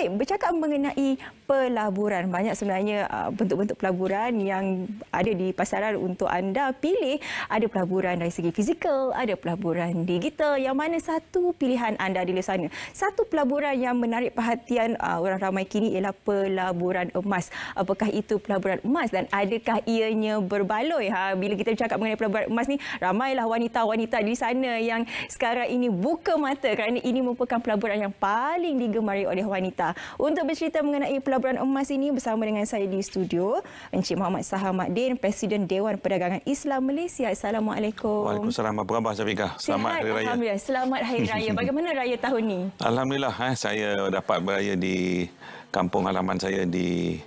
Baik, bercakap mengenai pelaburan. Banyak sebenarnya bentuk-bentuk pelaburan yang ada di pasaran untuk anda pilih. Ada pelaburan dari segi fizikal, ada pelaburan digital. Yang mana satu pilihan anda di luar sana? Satu pelaburan yang menarik perhatian orang ramai kini ialah pelaburan emas. Apakah itu pelaburan emas dan adakah ianya berbaloi? Bila kita bercakap mengenai pelaburan emas ni, ramailah wanita-wanita di sana yang sekarang ini buka mata kerana ini merupakan pelaburan yang paling digemari oleh wanita. Untuk bercerita mengenai pelaburan emas ini bersama dengan saya di studio, Encik Muhammad Sahar Mahdin, Presiden Dewan Perdagangan Islam Malaysia. Assalamualaikum. Waalaikumsalam. Apa khabar Syafiqah? Selamat Hari Raya. Alhamdulillah. Selamat Hari Raya. Bagaimana raya tahun ini? Alhamdulillah, saya dapat beraya di kampung halaman saya di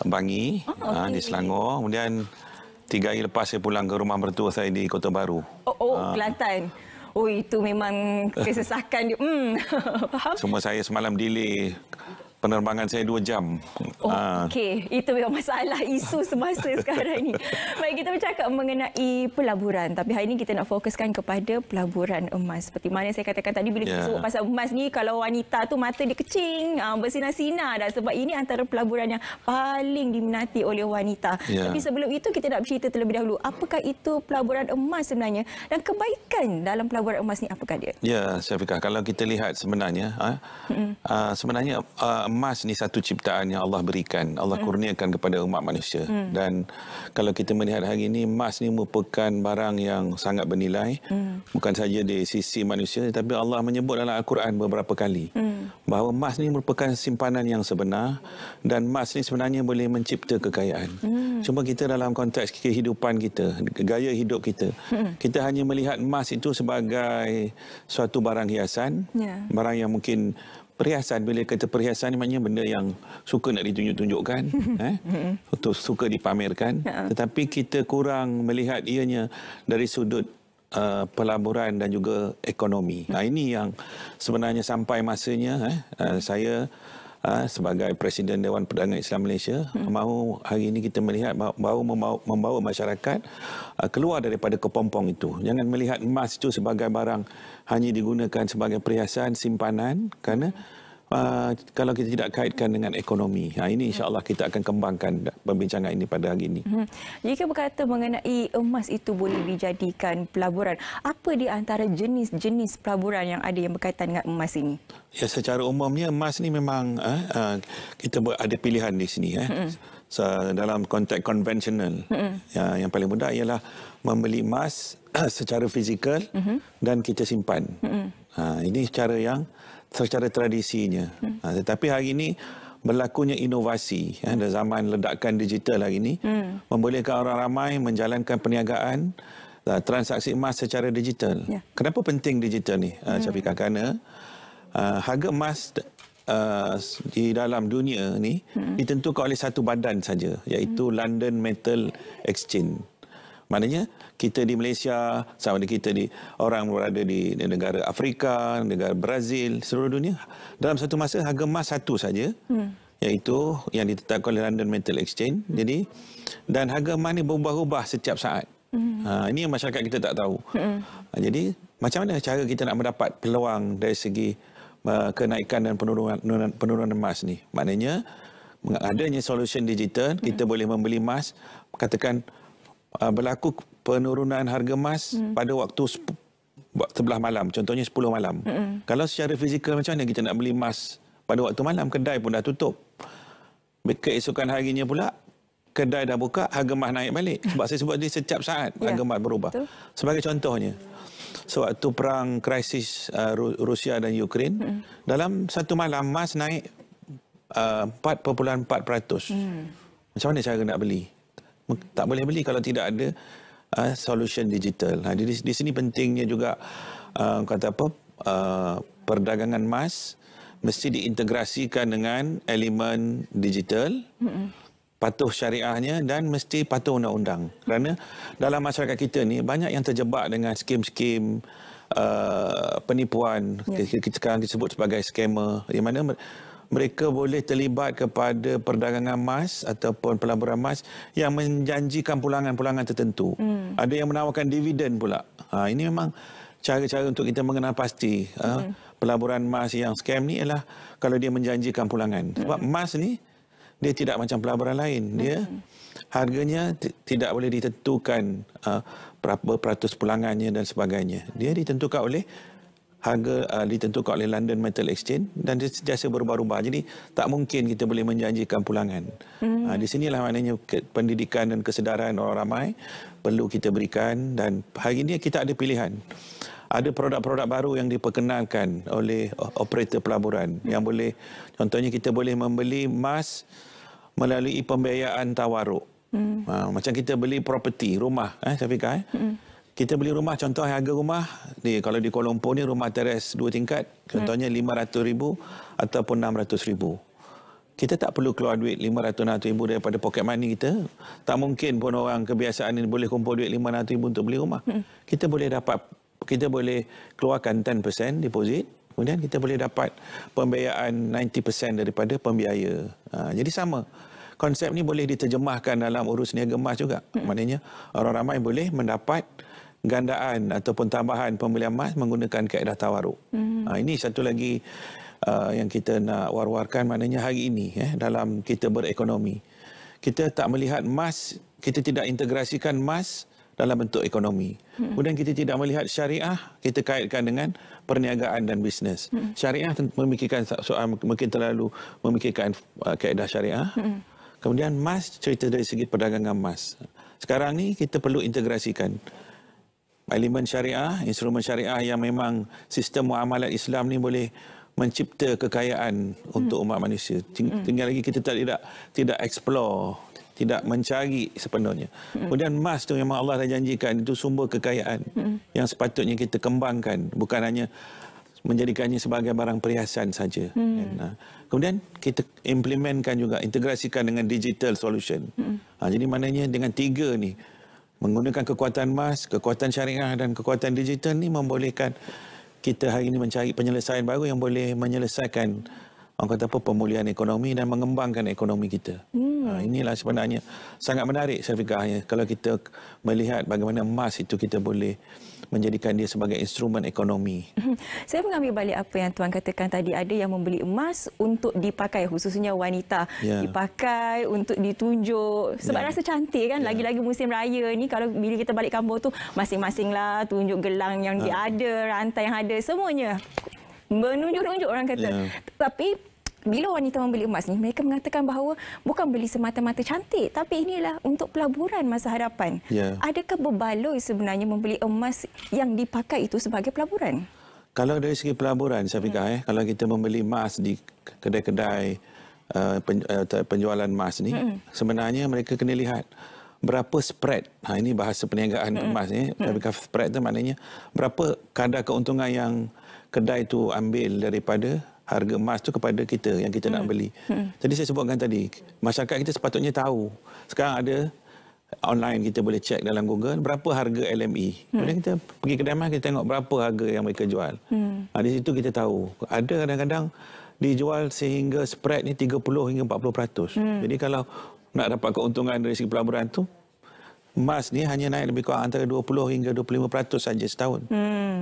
Bangi, di Selangor. Kemudian 3 hari lepas saya pulang ke rumah mertua saya di Kota Baru. Kelantan. Oh, itu memang kesesakan dia. Faham? Semua saya semalam delay. Penerbangan saya 2 jam. Okey, itu memang masalah isu semasa sekarang ini. Baik, kita bercakap mengenai pelaburan. Tapi hari ini kita nak fokuskan kepada pelaburan emas. Seperti mana saya katakan tadi, bila kita sebut pasal emas ni, kalau wanita tu mata dia kecing, bersinar-sinar dah. Sebab ini antara pelaburan yang paling diminati oleh wanita. Tapi sebelum itu, kita nak bercerita terlebih dahulu. Apakah itu pelaburan emas sebenarnya? Dan kebaikan dalam pelaburan emas ni, apakah dia? Ya, Syafiqah, kalau kita lihat sebenarnya, sebenarnya emas ni satu ciptaan yang Allah berikan, Allah kurniakan kepada umat manusia. Dan kalau kita melihat hari ini, emas ni merupakan barang yang sangat bernilai, bukan saja di sisi manusia, tapi Allah menyebut dalam Al-Quran beberapa kali bahawa emas ni merupakan simpanan yang sebenar, dan emas ni sebenarnya boleh mencipta kekayaan. Cuma kita dalam konteks kehidupan kita, gaya hidup kita, kita hanya melihat emas itu sebagai suatu barang hiasan, barang yang mungkin perhiasan. Bila kata perhiasan ni maknanya benda yang suka nak ditunjuk-tunjukkan, suka dipamerkan. Tetapi kita kurang melihat ianya dari sudut pelaburan dan juga ekonomi. Ini yang sebenarnya sampai masanya saya sebagai Presiden Dewan Perdagangan Islam Malaysia mahu hari ini kita melihat bahawa membawa masyarakat keluar daripada kepompong itu. Jangan melihat emas itu sebagai barang hanya digunakan sebagai perhiasan simpanan, kerana kalau kita tidak kaitkan dengan ekonomi. Ini insya-Allah kita akan kembangkan perbincangan ini pada hari ini. Jika berkata mengenai emas itu boleh dijadikan pelaburan, apa di antara jenis-jenis pelaburan yang ada yang berkaitan dengan emas ini? Ya, secara umumnya emas ni memang kita ada pilihan di sini. Dalam konteks konvensional, yang paling mudah ialah membeli emas secara fizikal dan kita simpan. Ini secara tradisinya. Tetapi hari ini berlakunya inovasi, dan zaman ledakan digital hari ini membolehkan orang ramai menjalankan perniagaan transaksi emas secara digital. Kenapa penting digital ni, Syafiqah? Kerana harga emas di dalam dunia ni ditentukan oleh satu badan saja, iaitu London Metal Exchange. Maknanya kita di Malaysia, sama ada kita orang berada di negara Afrika, negara Brazil, seluruh dunia, dalam satu masa harga emas satu saja, iaitu yang ditetapkan oleh London Metal Exchange. Jadi, dan harga emas ni berubah-ubah setiap saat. Ini yang masyarakat kita tak tahu. Jadi, macam mana cara kita nak mendapat peluang dari segi kenaikan dan penurunan emas ni? Maknanya, adanya solution digital, kita boleh membeli emas, katakan berlaku penurunan harga emas pada waktu 11 malam, contohnya 10 malam. Kalau secara fizikal, macam mana kita nak beli emas pada waktu malam? Kedai pun dah tutup. Keesokan harinya pula, kedai dah buka, harga emas naik balik. Sebab saya sebut dia setiap saat harga emas berubah. Sebagai contohnya, sewaktu perang krisis Rusia dan Ukraine, dalam satu malam emas naik 4.4%. Macam mana cara nak beli? Tak boleh beli kalau tidak ada solution digital. Di sini pentingnya juga perdagangan emas mesti diintegrasikan dengan elemen digital, patuh syariahnya, dan mesti patuh undang-undang. Kerana dalam masyarakat kita ni banyak yang terjebak dengan skim-skim penipuan. Kita sekarang disebut sebagai scammer, di mana mereka boleh terlibat kepada perdagangan emas ataupun pelaburan emas yang menjanjikan pulangan-pulangan tertentu. Ada yang menawarkan dividen pula. Ini memang cara-cara untuk kita mengenal pasti pelaburan emas yang scam ni ialah kalau dia menjanjikan pulangan. Sebab emas ni dia tidak macam pelaburan lain. Dia harganya tidak boleh ditentukan berapa peratus pulangannya dan sebagainya. Dia ditentukan oleh harga ditentukan oleh London Metal Exchange dan dia sentiasa berubah-ubah. Jadi tak mungkin kita boleh menjanjikan pulangan. Di sinilah maknanya pendidikan dan kesedaran orang ramai perlu kita berikan, dan hari ini kita ada pilihan. Ada produk-produk baru yang diperkenalkan oleh operator pelaburan yang boleh, contohnya kita boleh membeli emas melalui pembiayaan tawaruk. Macam kita beli property, rumah, Syafiqah. Kita beli rumah, contoh harga rumah, kalau di Kuala Lumpur ni rumah teres 2 tingkat, contohnya RM500,000 ataupun RM600,000. Kita tak perlu keluar duit RM500,000 daripada poket money kita. Tak mungkin pun orang kebiasaan ini boleh kumpul duit RM500,000 untuk beli rumah. Kita boleh keluarkan 10% deposit, kemudian kita boleh dapat pembiayaan 90% daripada pembiaya. Jadi sama. Konsep ni boleh diterjemahkan dalam urus niaga emas juga. Maknanya orang ramai boleh mendapat gandaan ataupun tambahan pembelian emas menggunakan kaedah tawaruk. Ini satu lagi yang kita nak war-warkan, maknanya hari ini dalam kita berekonomi. Kita tak melihat emas, kita tidak integrasikan emas dalam bentuk ekonomi. Kemudian kita tidak melihat syariah, kita kaitkan dengan perniagaan dan bisnes. Syariah memikirkan soal, mungkin terlalu memikirkan kaedah syariah. Kemudian emas, cerita dari segi perdagangan emas. Sekarang ni kita perlu integrasikan elemen syariah, instrumen syariah yang memang sistem muamalat Islam ni boleh mencipta kekayaan untuk umat manusia. Tinggal lagi kita tidak explore, tidak mencari sepenuhnya. Kemudian emas tu memang Allah dah janjikan itu sumber kekayaan yang sepatutnya kita kembangkan, bukan hanya menjadikannya sebagai barang perhiasan saja. Kemudian kita implementkan juga, integrasikan dengan digital solution. Jadi maknanya dengan 3 ni, menggunakan kekuatan emas, kekuatan syariah dan kekuatan digital ni membolehkan kita hari ini mencari penyelesaian baru yang boleh menyelesaikan pemulihan ekonomi dan mengembangkan ekonomi kita. Inilah sebenarnya sangat menarik, Syafiqah, kalau kita melihat bagaimana emas itu kita boleh menjadikan dia sebagai instrumen ekonomi. Saya mengambil balik apa yang Tuan katakan tadi, ada yang membeli emas untuk dipakai, khususnya wanita. Dipakai untuk ditunjuk sebab rasa cantik kan. Lagi-lagi musim raya ni, kalau bila kita balik kampung tu masing-masing lah tunjuk gelang yang dia ada, rantai yang ada, semuanya menunjuk-nunjuk orang kata. Tapi bila wanita membeli emas ni, mereka mengatakan bahawa bukan beli semata-mata cantik, tapi inilah untuk pelaburan masa hadapan. Adakah berbaloi sebenarnya membeli emas yang dipakai itu sebagai pelaburan? Kalau dari segi pelaburan, Syafiqah, kalau kita membeli emas di kedai-kedai penjualan emas ni, sebenarnya mereka kena lihat berapa spread. Ini bahasa perniagaan emas ni. Spread tu maknanya berapa kadar keuntungan yang kedai tu ambil daripada harga emas tu kepada kita yang kita nak beli. Jadi saya sebutkan tadi, masyarakat kita sepatutnya tahu. Sekarang ada online, kita boleh cek dalam Google berapa harga LME. Kemudian kita pergi kedai emas, kita tengok berapa harga yang mereka jual. Di situ kita tahu. Ada kadang-kadang dijual sehingga spread ni 30 hingga 40%. Jadi kalau nak dapat keuntungan dari segi pelaburan tu, emas ni hanya naik lebih kurang antara 20 hingga 25% saja setahun.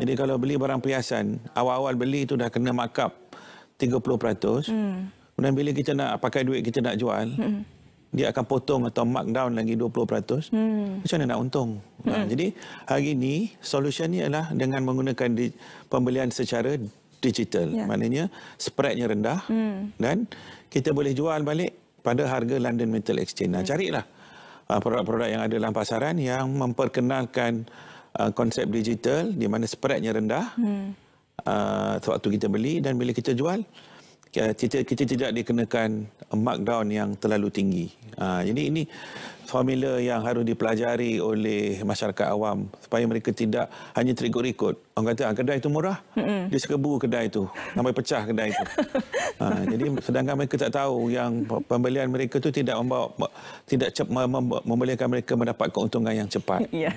Jadi kalau beli barang perhiasan, awal-awal beli tu dah kena markup 30%. Kemudian bila kita nak pakai duit, kita nak jual, dia akan potong atau markdown lagi 20%. Macam mana nak untung? Jadi hari ini solution ni adalah dengan menggunakan pembelian secara digital. Maknanya spreadnya rendah dan kita boleh jual balik pada harga London Metal Exchange. Carilah produk-produk yang ada dalam pasaran yang memperkenalkan konsep digital di mana spreadnya rendah. Sewaktu kita beli, dan bila kita jual, kita tidak dikenakan markdown yang terlalu tinggi. Jadi ini formula yang harus dipelajari oleh masyarakat awam supaya mereka tidak hanya terikut-ikut. Orang kata kedai itu murah, dia serbu kedai itu sampai pecah kedai itu. Jadi sedangkan mereka tak tahu yang pembelian mereka itu tidak membolehkan mereka mendapat keuntungan yang cepat. Ya,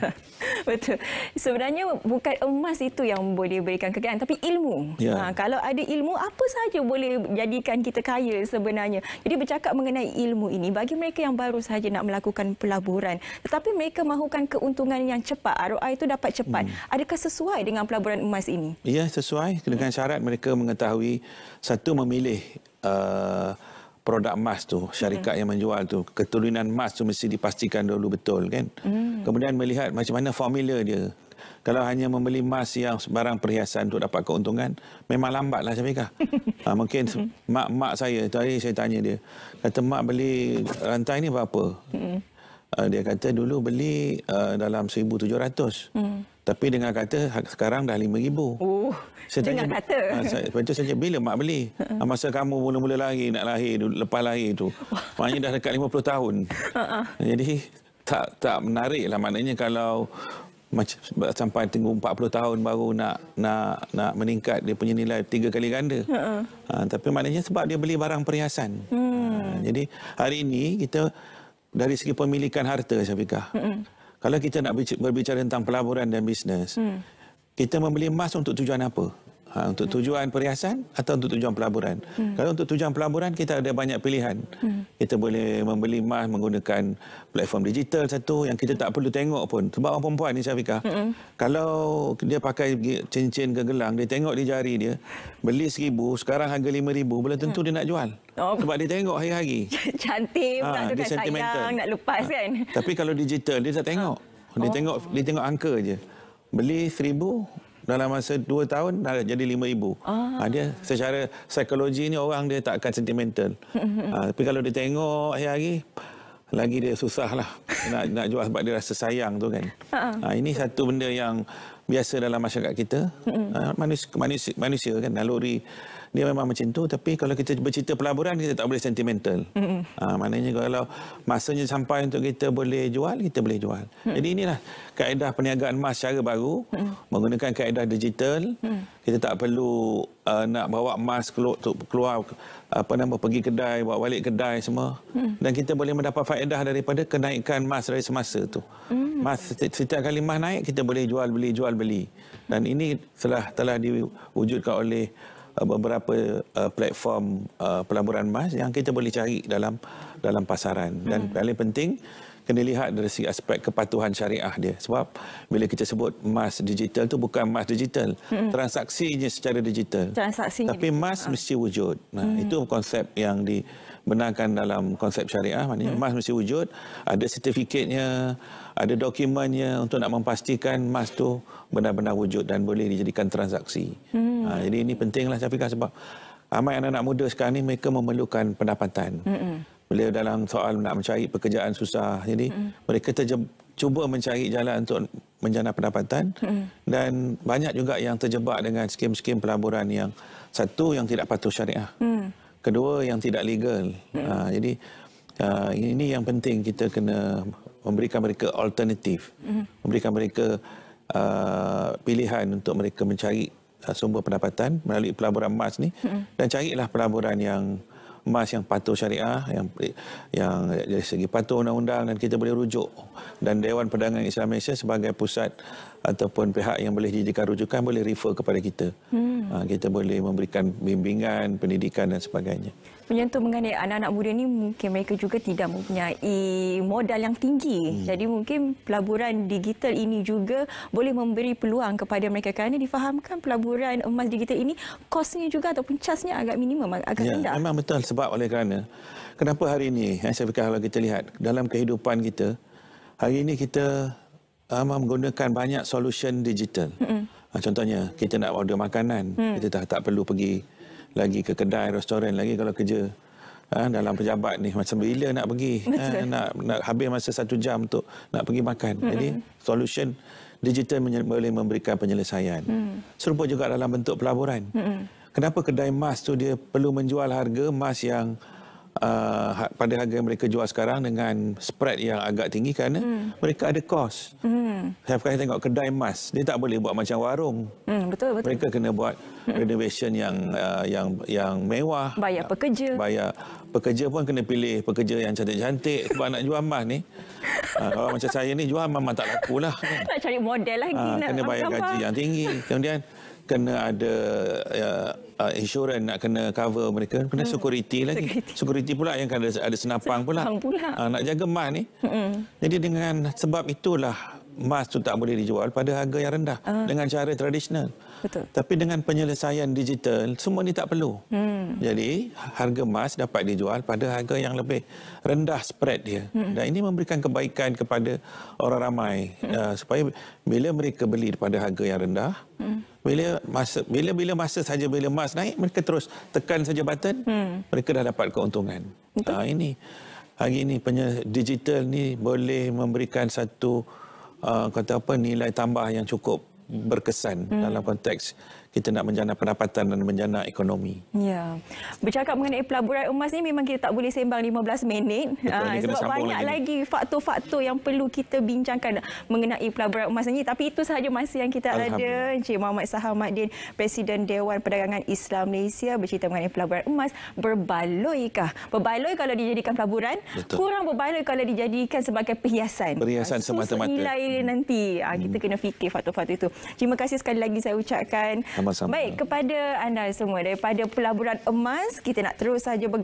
betul. Sebenarnya bukan emas itu yang boleh berikan kekayaan, tapi ilmu. Kalau ada ilmu, apa saja boleh jadikan kita kaya sebenarnya. Jadi bercakap mengenai ilmu ini, bagi mereka yang baru sahaja nak melakukan melakukan pelaburan. Tetapi mereka mahukan keuntungan yang cepat. ROI itu dapat cepat. Adakah sesuai dengan pelaburan emas ini? Ya, sesuai dengan syarat mereka mengetahui satu memilih produk emas tu, syarikat yang menjual tu, keturunan emas tu mesti dipastikan dulu betul kan. Kemudian melihat macam mana formula dia. Kalau hanya membeli emas yang barang perhiasan untuk dapat keuntungan, memang lambatlah Syafiqah. Mungkin mak saya, tadi saya tanya dia, kata mak beli rantai ni berapa? Dia kata dulu beli dalam 1,700. Tapi dengar kata sekarang dah 5,000. Saya tanya, lepas tu saya bila mak beli? Masa kamu mula-mula nak lahir, lepas lahir tu. Maknanya dah dekat 50 tahun. Jadi tak menarik lah. Maknanya kalau sampai tunggu 40 tahun baru nak meningkat dia punya nilai 3 kali ganda. Tapi maknanya sebab dia beli barang perhiasan. Jadi hari ini kita dari segi pemilikan harta Syafiqah. Kalau kita nak berbicara tentang pelaburan dan bisnes, kita membeli emas untuk tujuan apa? Untuk tujuan perhiasan atau untuk tujuan pelaburan? Kalau untuk tujuan pelaburan, kita ada banyak pilihan. Kita boleh membeli emas menggunakan platform digital satu yang kita tak perlu tengok pun. Sebab orang perempuan ni Syafiqah, kalau dia pakai cincin ke gelang, dia tengok di jari dia, beli 1,000, sekarang harga 5,000, belum tentu dia nak jual. Sebab dia tengok hari-hari. Cantik pula tu kan, sayang nak lepas kan. Tapi kalau digital, dia tak tengok. Dia tengok angka je. Beli 1,000, dalam masa 2 tahun dah jadi 5,000. Dia secara psikologi ni orang dia tak akan sentimental. Tapi kalau dia tengok hari-hari, lagi dia susah lah nak jual sebab dia rasa sayang tu kan. Ini satu benda yang biasa dalam masyarakat kita. Manusia kan, naluri dia memang macam tu. Tapi kalau kita bercerita pelaburan, kita tak boleh sentimental. Maknanya kalau masanya sampai untuk kita boleh jual, kita boleh jual. Jadi inilah kaedah perniagaan emas secara baru, menggunakan kaedah digital. Kita tak perlu nak bawa emas keluar pergi kedai, bawa balik kedai semua. Dan kita boleh mendapat faedah daripada kenaikan emas dari semasa tu. Emas setiap kali emas naik, kita boleh jual beli. Dan ini telah diwujudkan oleh beberapa platform pelaburan emas yang kita boleh cari dalam pasaran. Dan paling penting, kena lihat dari segi aspek kepatuhan syariah dia. Sebab bila kita sebut emas digital tu bukan emas digital, transaksinya secara digital. Tapi emas mesti wujud. Itu konsep yang dibenarkan dalam konsep syariah. Maknanya emas mesti wujud, ada sertifikatnya, ada dokumennya untuk nak memastikan emas tu benar-benar wujud dan boleh dijadikan transaksi. Jadi ini pentinglah Syafiqah, sebab ramai anak-anak muda sekarang ni mereka memerlukan pendapatan. Bila dalam soal nak mencari pekerjaan susah, jadi mereka cuba mencari jalan untuk menjana pendapatan. Dan banyak juga yang terjebak dengan skim-skim pelaburan yang satu yang tidak patuh syariah, kedua yang tidak legal. Jadi ini yang penting, kita kena memberikan mereka alternatif, memberikan mereka pilihan untuk mereka mencari sumber pendapatan melalui pelaburan emas ni. Dan carilah pelaburan yang emas yang patuh syariah, yang dari segi patuh undang-undang, dan kita boleh rujuk. Dan Dewan Perdagangan Islam Malaysia sebagai pusat ataupun pihak yang boleh dijadikan rujukan boleh refer kepada kita. Kita boleh memberikan bimbingan, pendidikan dan sebagainya. Menyentuh mengenai anak-anak muda ni, mungkin mereka juga tidak mempunyai modal yang tinggi. Jadi mungkin pelaburan digital ini juga boleh memberi peluang kepada mereka, kerana difahamkan pelaburan emas digital ini kosnya juga ataupun charge-nya agak minimum, agak rendah. Memang betul, sebab oleh kerana kenapa hari ini saya fikir kalau kita lihat dalam kehidupan kita, hari ini kita menggunakan banyak solution digital. Contohnya kita nak order makanan, kita tak perlu pergi lagi ke kedai, restoran lagi. Kalau kerja dalam pejabat ni, macam bila nak pergi, nak habis masa 1 jam untuk nak pergi makan. Jadi solution digital boleh memberikan penyelesaian. Serupa juga dalam bentuk pelaburan. Kenapa kedai emas tu dia perlu menjual harga emas yang pada harga yang mereka jual sekarang dengan spread yang agak tinggi, kerana mereka ada kos. Saya tengok kedai emas, dia tak boleh buat macam warung. Betul. Mereka kena buat renovation yang mewah. Bayar pekerja pun kena pilih pekerja yang cantik-cantik, sebab nak jual emas ni. Kalau macam saya ni jual memang tak laku lah. Nak cari model lagi. Kena bayar gaji yang tinggi. Kemudian kena ada insurans, nak kena cover mereka, kena security lagi. Security pula yang ada senapang pula. Nak jaga emas ni. Jadi dengan sebab itulah emas tu tak boleh dijual pada harga yang rendah dengan cara tradisional. Betul. Tapi dengan penyelesaian digital, semua ni tak perlu. Jadi, harga emas dapat dijual pada harga yang lebih rendah spread dia. Dan ini memberikan kebaikan kepada orang ramai. Supaya bila mereka beli pada harga yang rendah, bila masa saja bila emas naik, mereka terus tekan saja button, mereka dah dapat keuntungan. Ini hari ini digital ni boleh memberikan satu nilai tambah yang cukup berkesan dalam konteks kita nak menjana pendapatan dan menjana ekonomi. Ya. Bercakap mengenai pelaburan emas ni memang kita tak boleh sembang 15 minit. Sebab banyak lagi faktor-faktor yang perlu kita bincangkan mengenai pelaburan emas ni. Tapi itu sahaja masa yang kita ada. Encik Muhammad Sahamaddin, Presiden Dewan Perdagangan Islam Malaysia, bercerita mengenai pelaburan emas. Berbaloikah? Berbaloi kalau dijadikan pelaburan, kurang berbaloi kalau dijadikan sebagai perhiasan. Perhiasan semata-mata. Nilai nanti. Kita kena fikir faktor-faktor itu. Terima kasih sekali lagi saya ucapkan. Sama-sama. Baik, kepada anda semua daripada pelaburan emas, kita nak terus saja bergantung